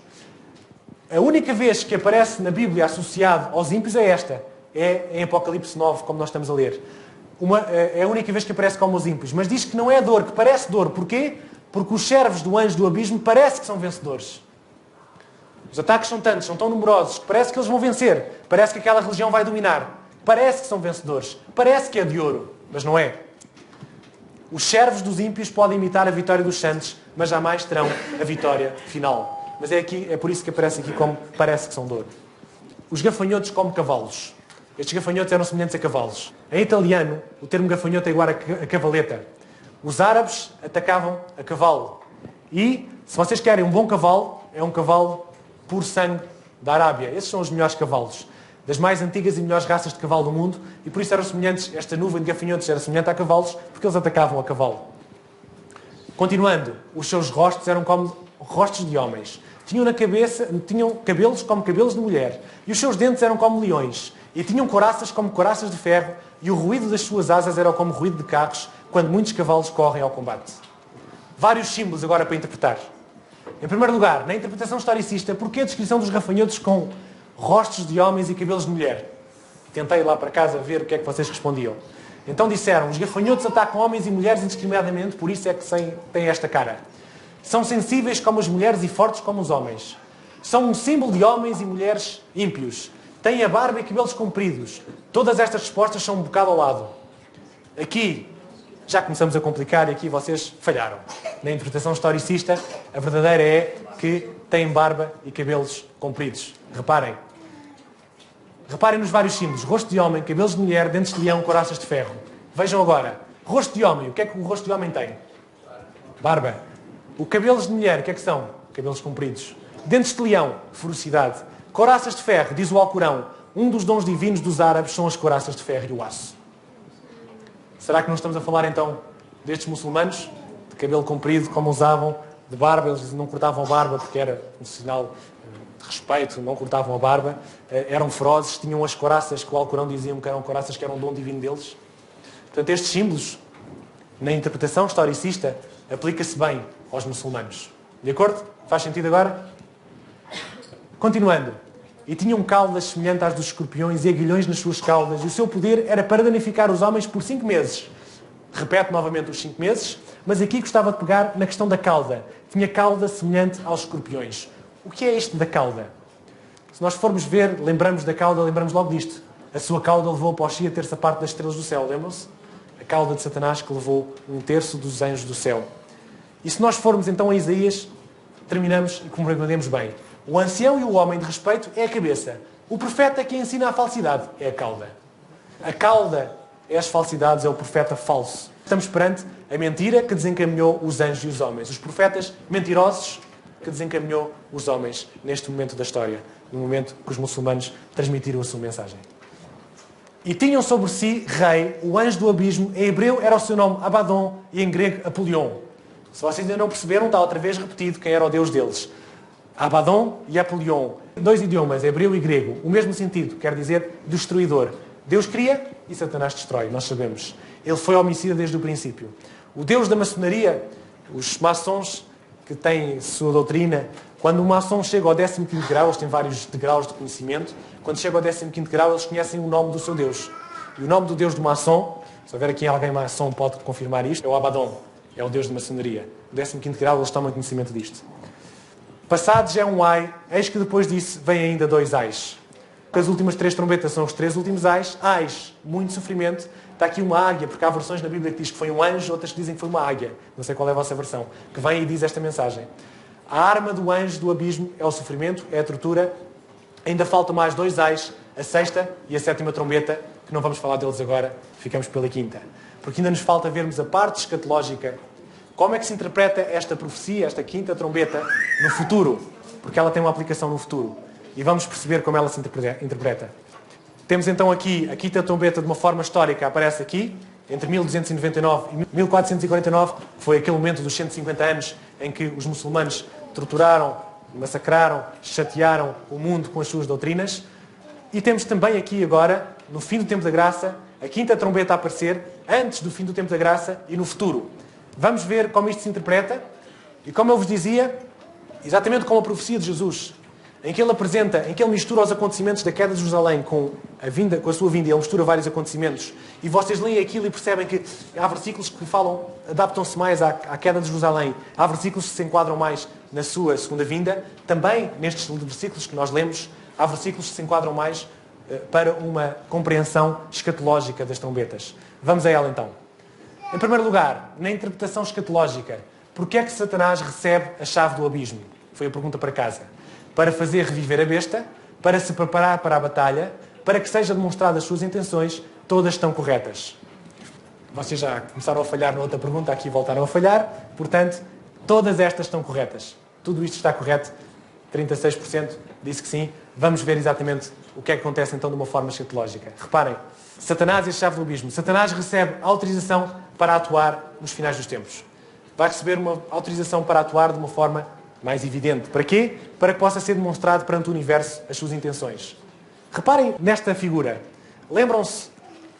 A única vez que aparece na Bíblia associado aos ímpios é esta. É em Apocalipse 9, como nós estamos a ler. É a única vez que aparece como os ímpios. Mas diz que não é dor, que parece dor. Porquê? Porque os servos do anjo do abismo parece que são vencedores. Os ataques são tantos, são tão numerosos, que parece que eles vão vencer. Parece que aquela religião vai dominar. Parece que são vencedores. Parece que é de ouro, mas não é. Os servos dos ímpios podem imitar a vitória dos santos, mas jamais terão a vitória final. Mas é por isso que aparece aqui como parece que são de ouro. Os gafanhotos como cavalos. Estes gafanhotos eram semelhantes a cavalos. Em italiano, o termo gafanhoto é igual a cavaleta. Os árabes atacavam a cavalo. E, se vocês querem um bom cavalo, é um cavalo puro sangue da Arábia. Esses são os melhores cavalos. Das mais antigas e melhores raças de cavalo do mundo. E por isso eram semelhantes, esta nuvem de gafanhotos era semelhante a cavalos, porque eles atacavam a cavalo. Continuando, os seus rostos eram como rostos de homens. Tinham cabelos como cabelos de mulher. E os seus dentes eram como leões. E tinham coraças como coraças de ferro. E o ruído das suas asas era como ruído de carros, quando muitos cavalos correm ao combate. Vários símbolos agora para interpretar. Em primeiro lugar, na interpretação historicista, porquê a descrição dos gafanhotos com rostos de homens e cabelos de mulher? Tentei ir lá para casa ver o que é que vocês respondiam. Então disseram, os gafanhotos atacam homens e mulheres indiscriminadamente, por isso é que têm esta cara. São sensíveis como as mulheres e fortes como os homens. São um símbolo de homens e mulheres ímpios. Têm a barba e cabelos compridos. Todas estas respostas são um bocado ao lado. Aqui já começamos a complicar e aqui vocês falharam. Na interpretação historicista, a verdadeira é que têm barba e cabelos compridos. Reparem. Reparem nos vários símbolos. Rosto de homem, cabelos de mulher, dentes de leão, coraças de ferro. Vejam agora. Rosto de homem. O que é que o rosto de homem tem? Barba. O cabelos de mulher, o que é que são? Cabelos compridos. Dentes de leão, ferocidade. Coraças de ferro, diz o Alcorão. Um dos dons divinos dos árabes são as coraças de ferro e o aço. Será que não estamos a falar então destes muçulmanos? cabelo comprido, como usavam, de barba. Eles não cortavam a barba porque era um sinal de respeito, não cortavam a barba. Eram ferozes, tinham as couraças, que o Alcorão diziam que eram couraças, que eram um dom divino deles. Portanto, estes símbolos, na interpretação historicista, aplica-se bem aos muçulmanos. De acordo? Faz sentido agora? Continuando. E tinham caudas semelhantes às dos escorpiões e aguilhões nas suas caudas, e o seu poder era para danificar os homens por 5 meses. Repete novamente os 5 meses, mas aqui gostava de pegar na questão da cauda. Tinha cauda semelhante aos escorpiões. O que é isto da cauda? Se nós formos ver, lembramos da cauda, lembramos logo disto. A sua cauda levou para o Xi a terça parte das estrelas do céu, lembram-se? A cauda de Satanás que levou 1/3 dos anjos do céu. E se nós formos então a Isaías, terminamos e compreendemos bem. O ancião e o homem de respeito é a cabeça. O profeta que ensina a falsidade é a cauda. A cauda é as falsidades, é o profeta falso. Estamos perante a mentira que desencaminhou os anjos e os homens. Os profetas mentirosos que desencaminhou os homens neste momento da história. No momento que os muçulmanos transmitiram a sua mensagem. E tinham sobre si rei, o anjo do abismo. Em hebreu era o seu nome Abaddon e em grego Apolion. Se vocês ainda não perceberam, está outra vez repetido quem era o Deus deles. Abaddon e Apolion. 2 idiomas, hebreu e grego. O mesmo sentido, quer dizer destruidor. Deus cria e Satanás destrói, nós sabemos. Ele foi homicida desde o princípio. O Deus da maçonaria, os maçons que têm sua doutrina, quando um maçom chega ao 15º grau, eles têm vários degraus de conhecimento, quando chega ao 15º grau eles conhecem o nome do seu Deus. E o nome do Deus do maçom, se houver aqui alguém maçom pode confirmar isto, é o Abaddon. É o Deus de maçonaria. No 15º grau eles tomam conhecimento disto. Passados é um ai, eis que depois disso vem ainda 2 ais. As últimas 3 trombetas são os 3 últimos ais. Ais, muito sofrimento. Está aqui uma águia, porque há versões na Bíblia que diz que foi um anjo, outras que dizem que foi uma águia. Não sei qual é a vossa versão. Que vem e diz esta mensagem. A arma do anjo do abismo é o sofrimento, é a tortura. Ainda faltam mais 2 ais, a 6ª e a 7ª trombeta, que não vamos falar deles agora, ficamos pela 5ª. Porque ainda nos falta vermos a parte escatológica. Como é que se interpreta esta profecia, esta 5ª trombeta, no futuro? Porque ela tem uma aplicação no futuro. E vamos perceber como ela se interpreta. Temos então aqui a 5ª trombeta de uma forma histórica, aparece aqui, entre 1299 e 1449, que foi aquele momento dos 150 anos em que os muçulmanos torturaram, massacraram, chatearam o mundo com as suas doutrinas. E temos também aqui agora, no fim do tempo da graça, a 5ª trombeta a aparecer, antes do fim do tempo da graça e no futuro. Vamos ver como isto se interpreta. E como eu vos dizia, exatamente como a profecia de Jesus, em que ele apresenta, em que ele mistura os acontecimentos da queda de Jerusalém com a sua vinda, ele mistura vários acontecimentos, e vocês leem aquilo e percebem que há versículos que falam, adaptam-se mais à queda de Jerusalém, há versículos que se enquadram mais na sua segunda vinda, também nestes versículos que nós lemos, há versículos que se enquadram mais para uma compreensão escatológica das trombetas. Vamos a ela então. Em primeiro lugar, na interpretação escatológica, porquê é que Satanás recebe a chave do abismo? Foi a pergunta para casa. Para fazer reviver a besta, para se preparar para a batalha, para que seja demonstradas as suas intenções, todas estão corretas. Vocês já começaram a falhar na outra pergunta, aqui voltaram a falhar, portanto, todas estas estão corretas. Tudo isto está correto, 36% disse que sim. Vamos ver exatamente o que é que acontece então de uma forma escatológica. Reparem, Satanás e a chave do abismo. Satanás recebe autorização para atuar nos finais dos tempos. Vai receber uma autorização para atuar de uma forma mais evidente. Para quê? Para que possa ser demonstrado perante o universo as suas intenções. Reparem nesta figura. Lembram-se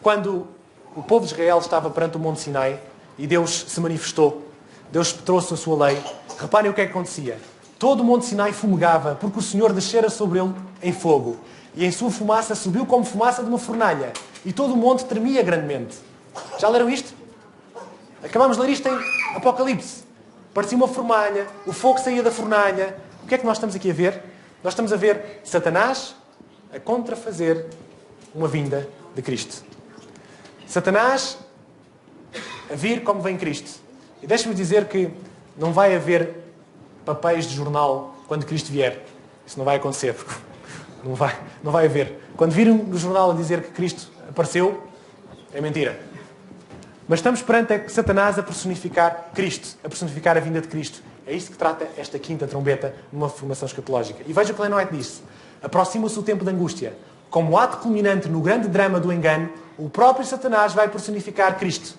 quando o povo de Israel estava perante o Monte Sinai e Deus se manifestou. Deus trouxe a sua lei. Reparem o que é que acontecia. Todo o Monte Sinai fumegava porque o Senhor descera sobre ele em fogo. E em sua fumaça subiu como fumaça de uma fornalha. E todo o monte tremia grandemente. Já leram isto? Acabámos de ler isto em Apocalipse. Parecia uma fornalha, o fogo saía da fornalha. O que é que nós estamos aqui a ver? Nós estamos a ver Satanás a contrafazer uma vinda de Cristo. Satanás a vir como vem Cristo. E deixe-me dizer que não vai haver papéis de jornal quando Cristo vier. Isso não vai acontecer. Não vai haver. Quando virem no jornal a dizer que Cristo apareceu, é mentira. Mas estamos perante Satanás a personificar Cristo, a personificar a vinda de Cristo. É isto que trata esta 5ª trombeta numa formação escatológica. E veja o que Ellen White disse. Aproxima-se o tempo da angústia. Como ato culminante no grande drama do engano, o próprio Satanás vai personificar Cristo.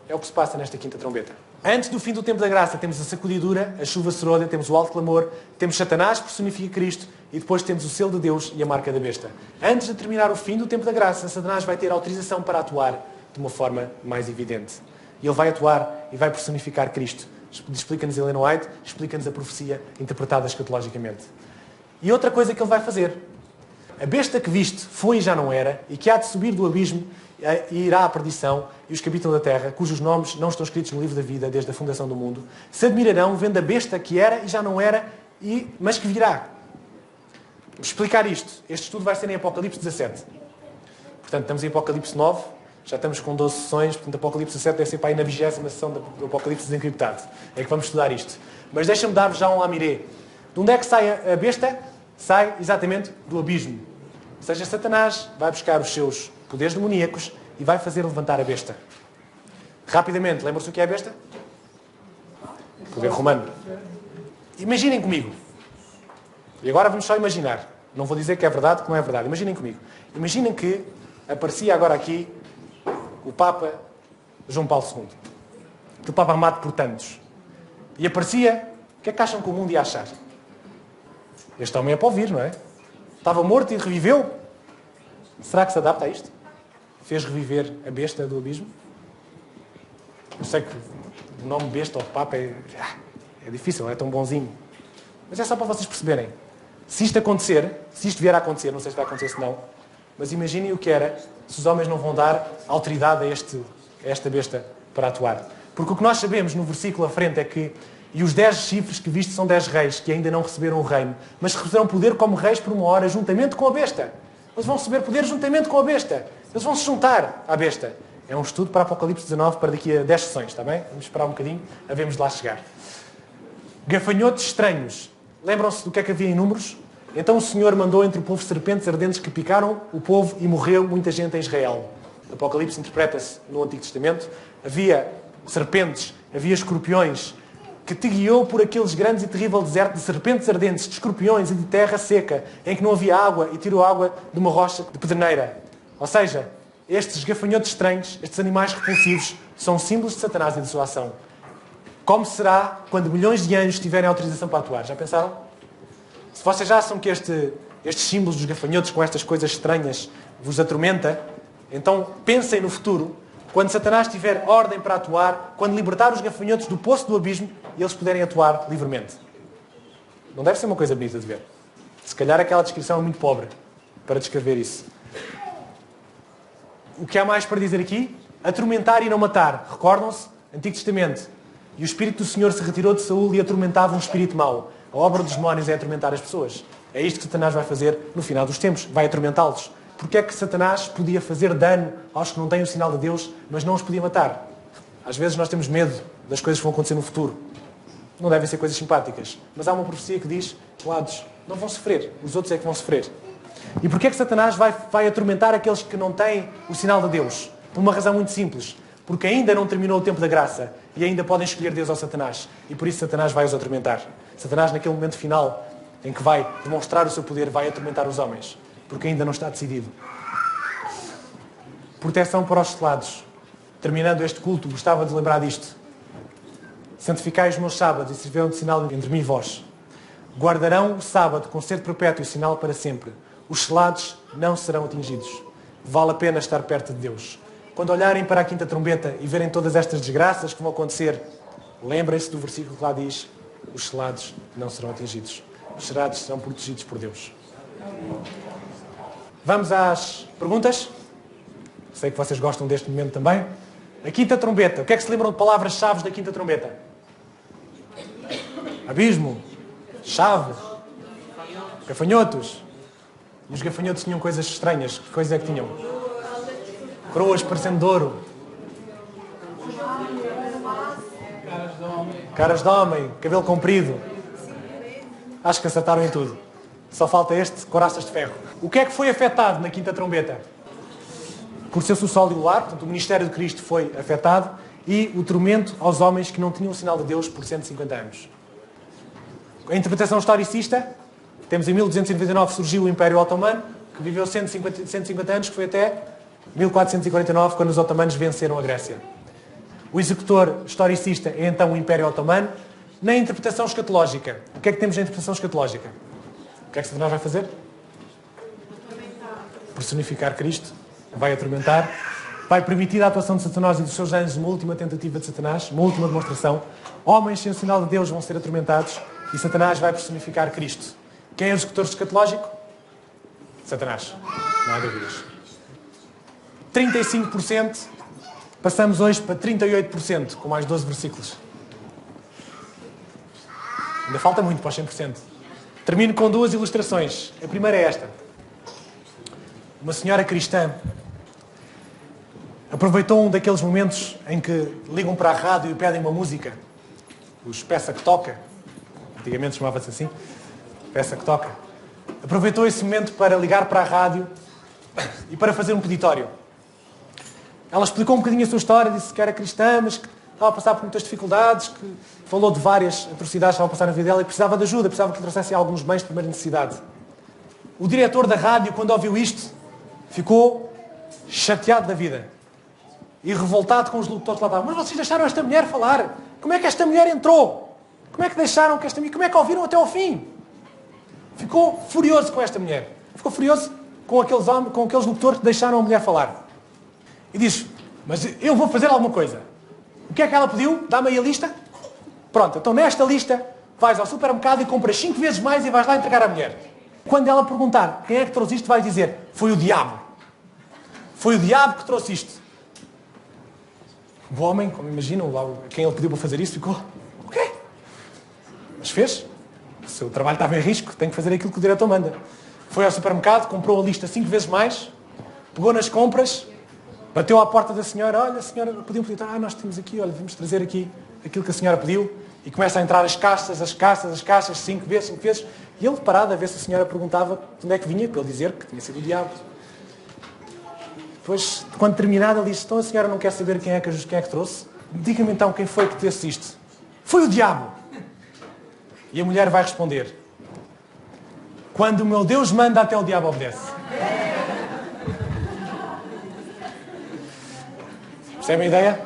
É o que se passa nesta 5ª trombeta. Antes do fim do tempo da graça, temos a sacudidura, a chuva serôdia, temos o alto clamor, temos Satanás, que personifica Cristo, e depois temos o selo de Deus e a marca da besta. Antes de terminar o fim do tempo da graça, Satanás vai ter autorização para atuar de uma forma mais evidente. E ele vai atuar e vai personificar Cristo. Explica-nos Ellen White, explica-nos a profecia interpretada escatologicamente. E outra coisa que ele vai fazer. A besta que viste foi e já não era, e que há de subir do abismo e irá à perdição, e os que habitam da terra, cujos nomes não estão escritos no livro da vida desde a fundação do mundo, se admirarão vendo a besta que era e já não era, mas que virá. Vou explicar isto. Este estudo vai ser em Apocalipse 17. Portanto, estamos em Apocalipse 9, já estamos com 12 sessões, portanto, Apocalipse 17 deve ser para aí na 20ª sessão do Apocalipse desencriptado. É que vamos estudar isto. Mas deixa-me dar-vos já um lamiré. De onde é que sai a besta? Sai exatamente do abismo. Ou seja, Satanás vai buscar os seus poderes demoníacos e vai fazer levantar a besta. Rapidamente, lembram-se o que é a besta? Poder romano. Imaginem comigo. E agora vamos só imaginar. Não vou dizer que é verdade, que não é verdade. Imaginem comigo. Imaginem que aparecia agora aqui o Papa João Paulo II. O Papa amado por tantos. E aparecia, o que é que acham que o mundo ia achar? Este homem é para ouvir, não é? Estava morto e reviveu. Será que se adapta a isto? Fez reviver a besta do abismo? Eu sei que o nome besta ou Papa é difícil, é tão bonzinho. Mas é só para vocês perceberem. Se isto acontecer, se isto vier a acontecer, não sei se vai acontecer se não, mas imaginem o que era se os homens não vão dar autoridade a esta besta para atuar. Porque o que nós sabemos no versículo à frente é que e os 10 chifres que viste são 10 reis que ainda não receberam o reino, mas receberão poder como reis por uma hora juntamente com a besta. Eles vão receber poder juntamente com a besta. Eles vão se juntar à besta. É um estudo para Apocalipse 19 para daqui a 10 sessões, está bem? Vamos esperar um bocadinho, havemos de lá chegar. Gafanhotos estranhos. Lembram-se do que é que havia em Números? Então o Senhor mandou entre o povo serpentes ardentes que picaram o povo e morreu muita gente em Israel. Apocalipse interpreta-se no Antigo Testamento. Havia serpentes, havia escorpiões, que te guiou por aqueles grandes e terrível deserto de serpentes ardentes, de escorpiões e de terra seca, em que não havia água e tirou água de uma rocha de pedreneira. Ou seja, estes gafanhotos estranhos, estes animais repulsivos, são símbolos de Satanás e de sua ação. Como será quando milhões de anjos tiverem autorização para atuar? Já pensaram? Se vocês acham que estes símbolos dos gafanhotos com estas coisas estranhas vos atormenta, então pensem no futuro, quando Satanás tiver ordem para atuar, quando libertar os gafanhotos do poço do abismo e eles puderem atuar livremente. Não deve ser uma coisa bonita de ver. Se calhar aquela descrição é muito pobre para descrever isso. O que há mais para dizer aqui? Atormentar e não matar. Recordam-se? Antigo Testamento. E o Espírito do Senhor se retirou de Saúl e atormentava um espírito mau. A obra dos demónios é atormentar as pessoas. É isto que Satanás vai fazer no final dos tempos. Vai atormentá-los. Porque é que Satanás podia fazer dano aos que não têm o sinal de Deus, mas não os podia matar? Às vezes nós temos medo das coisas que vão acontecer no futuro. Não devem ser coisas simpáticas. Mas há uma profecia que diz, lados, não vão sofrer. Os outros é que vão sofrer. E porquê é que Satanás vai atormentar aqueles que não têm o sinal de Deus? Por uma razão muito simples. Porque ainda não terminou o tempo da graça e ainda podem escolher Deus ao Satanás. E por isso Satanás vai os atormentar. Satanás, naquele momento final, em que vai demonstrar o seu poder, vai atormentar os homens. Porque ainda não está decidido. Proteção para os selados. Terminando este culto, gostava de lembrar disto. Santificai os meus sábados e servirão de sinal entre mim e vós. Guardarão o sábado com sede perpétuo e sinal para sempre. Os selados não serão atingidos. Vale a pena estar perto de Deus. Quando olharem para a quinta trombeta e verem todas estas desgraças que vão acontecer, lembrem-se do versículo que lá diz, os selados não serão atingidos. Os selados serão protegidos por Deus. Vamos às perguntas? Sei que vocês gostam deste momento também. A quinta trombeta. O que é que se lembram de palavras-chave da quinta trombeta? Abismo. Chave. Gafanhotos. E os gafanhotos tinham coisas estranhas. Que coisas é que tinham? Coroas parecendo de ouro. Caras de homem. Cabelo comprido. Acho que acertaram em tudo. Só falta este, coraças de ferro. O que é que foi afetado na quinta trombeta? Por ser o sol e o lar, portanto, o ministério de Cristo foi afetado, e o tormento aos homens que não tinham o sinal de Deus por 150 anos. A interpretação historicista, temos em 1299 surgiu o Império Otomano, que viveu 150 anos, que foi até 1449, quando os otomanos venceram a Grécia. O executor historicista é então o Império Otomano. Na interpretação escatológica, o que é que temos na interpretação escatológica? O que é que Satanás vai fazer? Personificar Cristo, vai atormentar, vai permitir a atuação de Satanás e dos seus anjos, uma última tentativa de Satanás, uma última demonstração. Homens sem o sinal de Deus vão ser atormentados e Satanás vai personificar Cristo. Quem é o executor escatológico? Satanás. Não há dúvidas. 35%, passamos hoje para 38%, com mais 12 versículos. Ainda falta muito para os 100%. Termino com duas ilustrações. A primeira é esta. Uma senhora cristã aproveitou um daqueles momentos em que ligam para a rádio e pedem uma música. Os peça que toca. Antigamente chamava-se assim. Peça que toca. Aproveitou esse momento para ligar para a rádio e para fazer um peditório. Ela explicou um bocadinho a sua história, disse que era cristã, mas que estava a passar por muitas dificuldades, que falou de várias atrocidades que estavam a passar na vida dela e precisava de ajuda, precisava que lhe trouxessem alguns bens de primeira necessidade. O diretor da rádio, quando ouviu isto, ficou chateado da vida e revoltado com os locutores que lá estavam. Mas vocês deixaram esta mulher falar? Como é que esta mulher entrou? Como é que deixaram que esta mulher... Como é que a ouviram até ao fim? Ficou furioso com esta mulher. Ficou furioso com aqueles homens, com aqueles locutores que deixaram a mulher falar. E diz, mas eu vou fazer alguma coisa. O que é que ela pediu? Dá-me aí a lista. Pronto, então nesta lista vais ao supermercado e compras 5 vezes mais e vais lá entregar à mulher. Quando ela perguntar quem é que trouxe isto, vais dizer, foi o diabo. Foi o diabo que trouxe isto. O homem, como imaginam, lá quem ele pediu para fazer isso, ficou, o quê? Mas fez. O seu trabalho estava em risco, tem que fazer aquilo que o diretor manda. Foi ao supermercado, comprou a lista 5 vezes mais, pegou nas compras, bateu à porta da senhora, olha, a senhora pediu um pedido, nós temos aqui, olha, vamos trazer aqui aquilo que a senhora pediu, e começa a entrar as caixas, 5 vezes, e ele parado a ver se a senhora perguntava de onde é que vinha, para ele dizer que tinha sido o diabo. Depois, quando terminado, ele disse, então a senhora não quer saber quem é que trouxe? Diga-me então quem foi que trouxe isto. Foi o diabo! E a mulher vai responder, quando o meu Deus manda, até o diabo obedece. Percebem a ideia?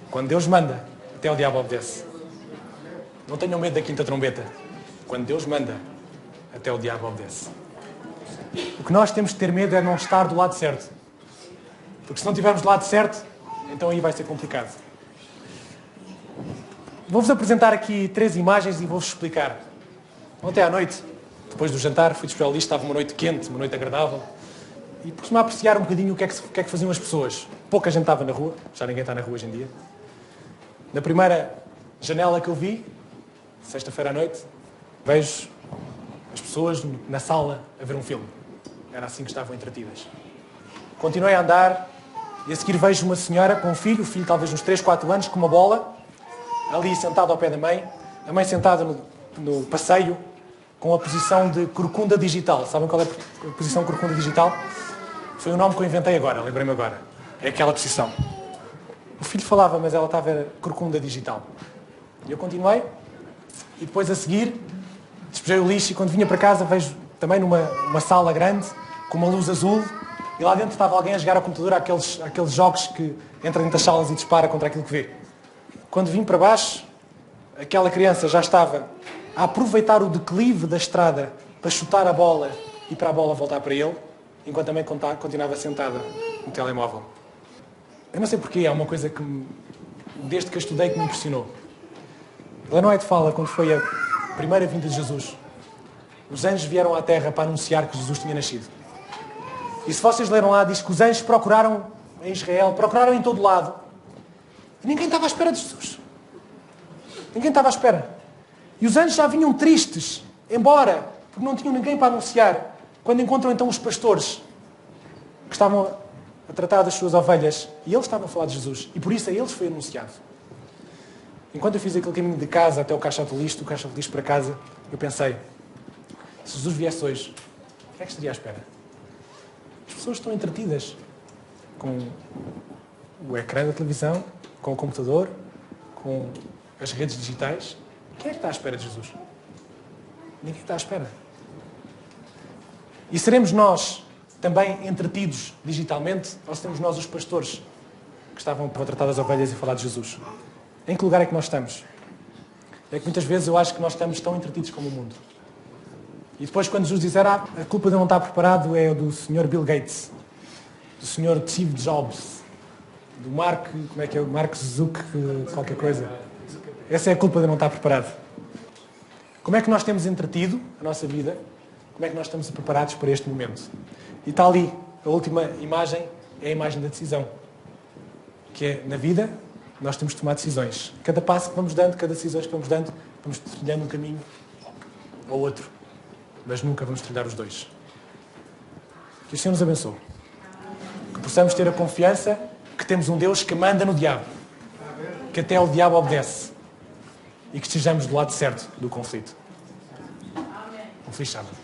Quando Deus manda, até o diabo obedece. Não tenham medo da quinta trombeta. Quando Deus manda, até o diabo obedece. O que nós temos de ter medo é não estar do lado certo. Porque se não estivermos do lado certo, então aí vai ser complicado. Vou-vos apresentar aqui 3 imagens e vou-vos explicar. Ontem à noite, depois do jantar, fui despejar o lixo, estava uma noite quente, uma noite agradável. E pus-me a apreciar um bocadinho o que é que faziam as pessoas. Pouca gente estava na rua, já ninguém está na rua hoje em dia. Na primeira janela que eu vi, sexta-feira à noite, vejo as pessoas na sala a ver um filme. Era assim que estavam entretidas. Continuei a andar e a seguir vejo uma senhora com um filho, o filho talvez uns 3, 4 anos, com uma bola, ali sentado ao pé da mãe, a mãe sentada no passeio, com a posição de corcunda digital. Sabem qual é a posição corcunda digital? Foi um nome que eu inventei agora, lembrei-me agora. É aquela posição. O filho falava, mas ela estava corcunda digital. E eu continuei, e depois a seguir, despejei o lixo e quando vinha para casa vejo também numa sala grande, com uma luz azul, e lá dentro estava alguém a jogar ao computador aqueles jogos que entra dentro das salas e dispara contra aquilo que vê. Quando vim para baixo, aquela criança já estava a aproveitar o declive da estrada para chutar a bola e para a bola voltar para ele, enquanto também continuava sentada no telemóvel. Eu não sei porquê, há uma coisa que, desde que a estudei, que me impressionou. Ellen White fala, quando foi a primeira vinda de Jesus, os anjos vieram à Terra para anunciar que Jesus tinha nascido. E se vocês leram lá, diz que os anjos procuraram em Israel, procuraram em todo lado, e ninguém estava à espera de Jesus. Ninguém estava à espera. E os anjos já vinham tristes, embora, porque não tinham ninguém para anunciar, quando encontram então os pastores que estavam a tratar das suas ovelhas, e eles estavam a falar de Jesus, e por isso a eles foi anunciado. Enquanto eu fiz aquele caminho de casa até o caixote de lixo, do caixote de lixo para casa, eu pensei, se Jesus viesse hoje, o que é que estaria à espera? As pessoas estão entretidas com o ecrã da televisão, com o computador, com as redes digitais. Quem é que está à espera de Jesus? Ninguém está à espera. E seremos nós também entretidos digitalmente, ou seremos nós os pastores que estavam para tratar das ovelhas e falar de Jesus. Em que lugar é que nós estamos? É que muitas vezes eu acho que nós estamos tão entretidos como o mundo. E depois quando Jesus disser, a culpa de não estar preparado é do Sr. Bill Gates, do Sr. Steve Jobs, do Mark Zuck, qualquer coisa. Essa é a culpa de não estar preparado. Como é que nós temos entretido a nossa vida? Como é que nós estamos preparados para este momento? E está ali, a última imagem é a imagem da decisão. Que é, na vida, nós temos de tomar decisões. Cada passo que vamos dando, cada decisão que vamos dando, vamos trilhando um caminho ou outro. Mas nunca vamos trilhar os dois. Que o Senhor nos abençoe. Que possamos ter a confiança que temos um Deus que manda no diabo. Que até o diabo obedece. E que estejamos do lado certo do conflito. Um feliz sábado.